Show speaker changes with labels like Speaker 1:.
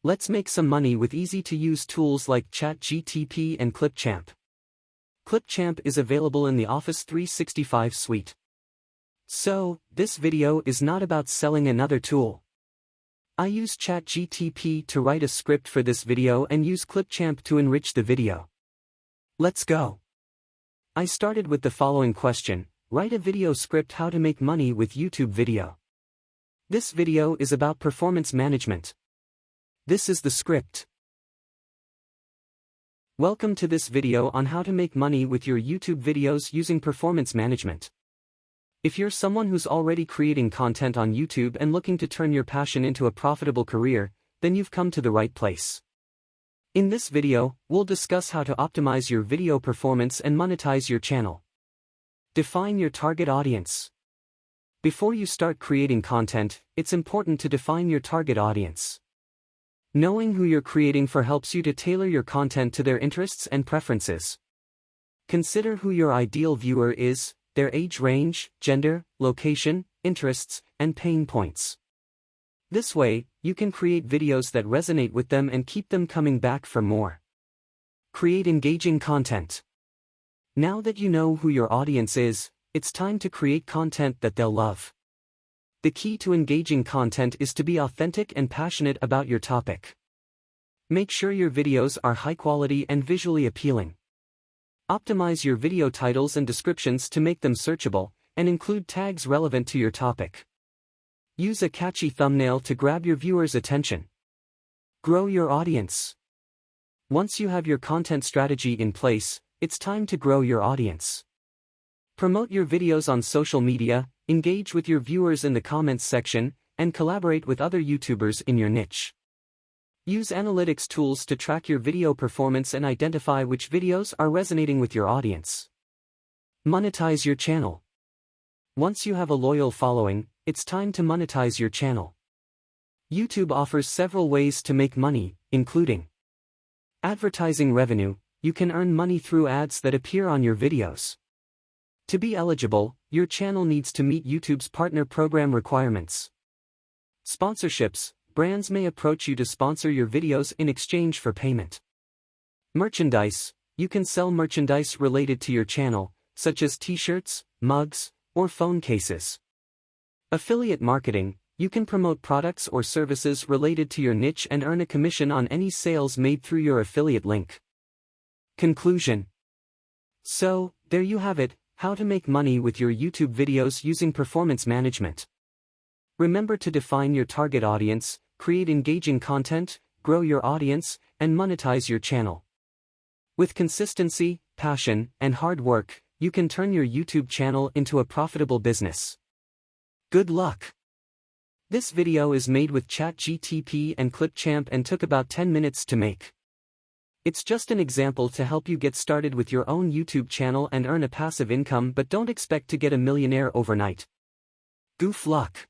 Speaker 1: Let's make some money with easy-to-use tools like ChatGPT and ClipChamp. ClipChamp is available in the Office 365 suite. So, this video is not about selling another tool. I use ChatGPT to write a script for this video and use ClipChamp to enrich the video. Let's go. I started with the following question: write a video script how to make money with YouTube video. This video is about performance management. This is the script. Welcome to this video on how to make money with your YouTube videos using performance management. If you're someone who's already creating content on YouTube and looking to turn your passion into a profitable career, then you've come to the right place. In this video, we'll discuss how to optimize your video performance and monetize your channel. Define your target audience. Before you start creating content, it's important to define your target audience. Knowing who you're creating for helps you to tailor your content to their interests and preferences. Consider who your ideal viewer is, their age range, gender, location, interests, and pain points. This way, you can create videos that resonate with them and keep them coming back for more. Create engaging content. Now that you know who your audience is, it's time to create content that they'll love. The key to engaging content is to be authentic and passionate about your topic. Make sure your videos are high quality and visually appealing. Optimize your video titles and descriptions to make them searchable, and include tags relevant to your topic. Use a catchy thumbnail to grab your viewers' attention. Grow your audience. Once you have your content strategy in place, it's time to grow your audience. Promote your videos on social media, engage with your viewers in the comments section, and collaborate with other YouTubers in your niche. Use analytics tools to track your video performance and identify which videos are resonating with your audience. Monetize your channel. Once you have a loyal following, it's time to monetize your channel. YouTube offers several ways to make money, including advertising revenue. You can earn money through ads that appear on your videos. To be eligible, your channel needs to meet YouTube's partner program requirements. Sponsorships. Brands may approach you to sponsor your videos in exchange for payment. Merchandise. You can sell merchandise related to your channel, such as t-shirts, mugs, or phone cases. Affiliate marketing. You can promote products or services related to your niche and earn a commission on any sales made through your affiliate link. Conclusion. So, there you have it, how to make money with your YouTube videos using performance management. Remember to define your target audience, create engaging content, grow your audience, and monetize your channel. With consistency, passion, and hard work, you can turn your YouTube channel into a profitable business. Good luck! This video is made with ChatGPT and ClipChamp and took about 10 minutes to make. It's just an example to help you get started with your own YouTube channel and earn a passive income, but don't expect to get a millionaire overnight. Goof luck!